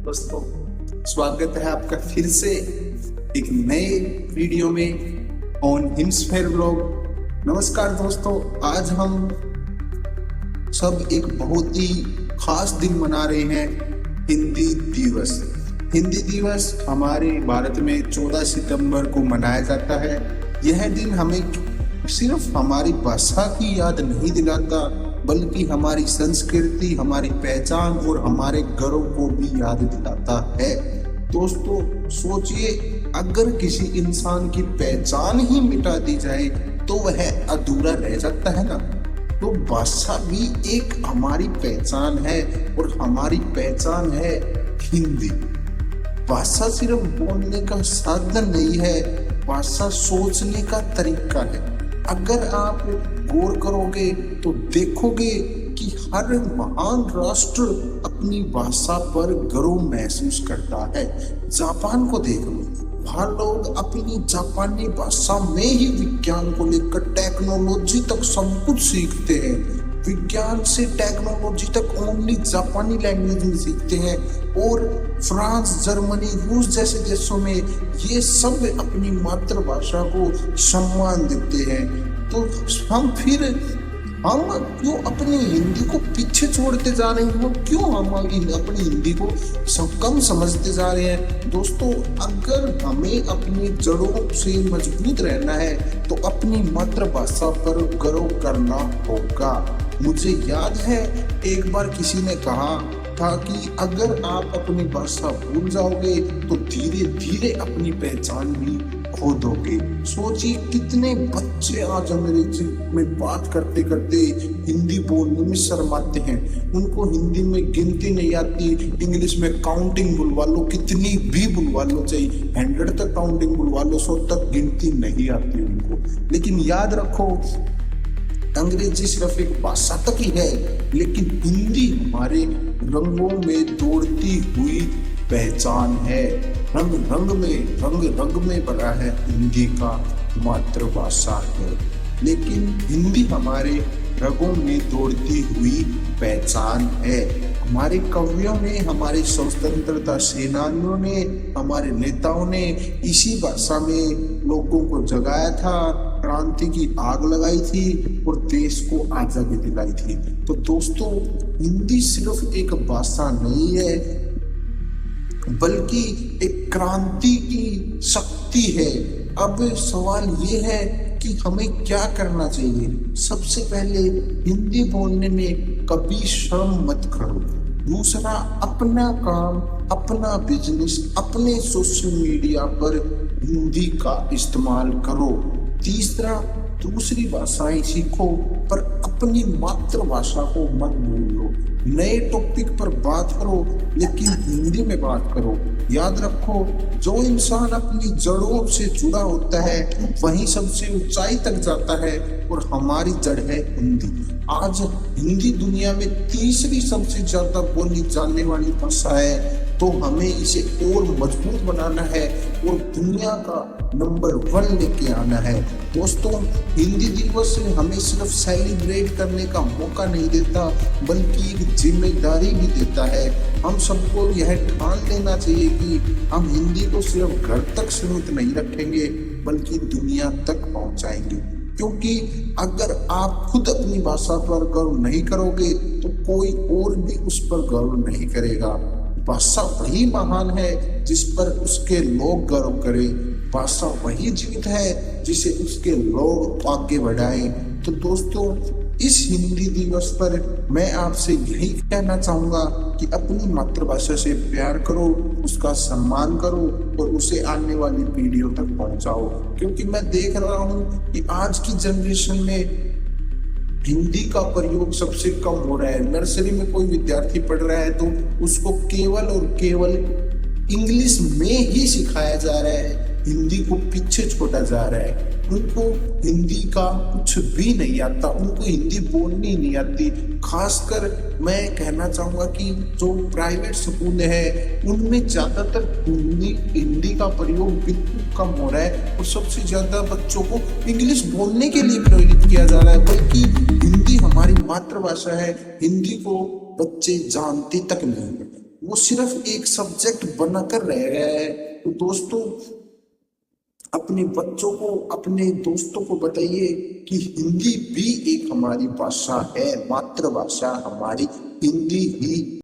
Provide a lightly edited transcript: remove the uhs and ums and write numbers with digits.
दोस्तों, स्वागत है आपका फिर से एक नए वीडियो में ऑन हिम्सफेयर ब्लॉग। नमस्कार दोस्तों, आज हम सब एक बहुत ही खास दिन मना रहे हैं, हिंदी दिवस। हिंदी दिवस हमारे भारत में 14 सितंबर को मनाया जाता है। यह दिन हमें सिर्फ हमारी भाषा की याद नहीं दिलाता, बल्कि हमारी संस्कृति, हमारी पहचान और हमारे घरों को भी याद दिलाता है। दोस्तों सोचिए, अगर किसी इंसान की पहचान ही मिटा दी जाए तो वह अधूरा रह जाता है ना। तो भाषा भी एक हमारी पहचान है और हमारी पहचान है हिंदी। भाषा सिर्फ बोलने का साधन नहीं है, भाषा सोचने का तरीका है। अगर आप गौर करोगे तो देखोगे कि हर महान राष्ट्र अपनी भाषा पर गर्व महसूस करता है। जापान को देख लो, वहाँ लोग अपनी जापानी भाषा में ही विज्ञान को लेकर टेक्नोलॉजी तक सब कुछ सीखते हैं। विज्ञान से टेक्नोलॉजी तक ओनली जापानी लैंग्वेज में सीखते हैं। और फ्रांस, जर्मनी, रूस जैसे देशों में ये सब अपनी मातृभाषा को सम्मान देते हैं। तो हम क्यों अपनी हिंदी को पीछे छोड़ते जा रहे हैं? क्यों हम अपनी हिंदी को कम समझते जा रहे हैं? दोस्तों, अगर हमें अपनी जड़ों से मजबूत रहना है तो अपनी मातृभाषा पर गर्व करना होगा। मुझे याद है एक बार किसी ने कहा था कि अगर आप अपनी भाषा भूल जाओगे तो धीरे धीरे अपनी पहचान भी खो दोगे। सोचिए, कितने बच्चे आज अंग्रेजी में बात करते करते हिंदी बोलने में शर्माते हैं। उनको हिंदी में गिनती नहीं आती। इंग्लिश में काउंटिंग बुलवा लो, कितनी भी बुलवा लो, चाहे 100 तक काउंटिंग बुलवा लो, 100 तक गिनती नहीं आती उनको। लेकिन याद रखो, अंग्रेजी सिर्फ एक भाषा तक ही है, लेकिन हिंदी हमारे रंगों में दौड़ती हुई पहचान है। रंग रंग में भरा है हिंदी का मातृभाषा है। लेकिन हिंदी हमारे रगों में दौड़ती हुई पहचान है। हमारे कवियों ने, हमारे स्वतंत्रता सेनानियों ने, हमारे नेताओं ने इसी भाषा में लोगों को जगाया था, क्रांति की आग लगाई थी और देश को आजादी दिलाई थी। तो दोस्तों, हिंदी सिर्फ एक भाषा नहीं है, बल्कि एक क्रांति की शक्ति है। अब सवाल ये है कि हमें क्या करना चाहिए। सबसे पहले, हिंदी बोलने में कभी शर्म मत करो। दूसरा, अपना काम, अपना बिजनेस, अपने सोशल मीडिया पर हिंदी का इस्तेमाल करो। तीसरा, दूसरी भाषाएं सीखो पर अपनी मातृभाषा को मत भूलो। नए टॉपिक पर बात करो, लेकिन हिंदी में बात करो। याद रखो, जो इंसान अपनी जड़ों से जुड़ा होता है वही सबसे ऊंचाई तक जाता है, और हमारी जड़ है हिंदी। आज हिंदी दुनिया में तीसरी सबसे ज्यादा बोली जाने वाली भाषा है। तो हमें इसे और मजबूत बनाना है और दुनिया का नंबर 1 लेके आना है। दोस्तों, हिंदी दिवस हमें सिर्फ सेलिब्रेट करने का मौका नहीं देता, बल्कि एक जिम्मेदारी भी देता है। हम सबको यह ठान लेना चाहिए कि हम हिंदी को सिर्फ घर तक सीमित नहीं रखेंगे, बल्कि दुनिया तक पहुंचाएंगे। क्योंकि अगर आप खुद अपनी भाषा पर गर्व नहीं करोगे तो कोई और भी उस पर गर्व नहीं करेगा। भाषा वही महान है जिस पर उसके लोग गर्व करें। भाषा वही जीवित है जिसे उसके लोग आगे बढ़ाएं। तो दोस्तों, इस हिंदी दिवस पर मैं आपसे यही कहना चाहूंगा कि अपनी मातृभाषा से प्यार करो, उसका सम्मान करो और उसे आने वाली पीढ़ियों तक पहुंचाओ। क्योंकि मैं देख रहा हूँ कि आज की जनरेशन में हिंदी का प्रयोग सबसे कम हो रहा है। नर्सरी में कोई विद्यार्थी पढ़ रहा है तो उसको केवल और केवल इंग्लिश में ही सिखाया जा रहा है, हिंदी को पीछे छोड़ा जा रहा है। उनको हिंदी का कुछ भी नहीं आता, उनको हिंदी बोलनी नहीं आती। खासकर मैं कहना चाहूँगा कि जो प्राइवेट स्कूल है उनमें ज़्यादातर हिंदी का प्रयोग बिल्कुल कम हो रहा है और सबसे ज़्यादा बच्चों को इंग्लिश बोलने के लिए प्रेरित किया जा रहा है। बल्कि हिंदी हमारी मातृभाषा है, हिंदी को बच्चे जानते तक नहीं है। वो सिर्फ एक सब्जेक्ट बनाकर रह गया है। तो दोस्तों, अपने बच्चों को, अपने दोस्तों को बताइए कि हिंदी भी एक हमारी भाषा है, मातृभाषा हमारी हिंदी ही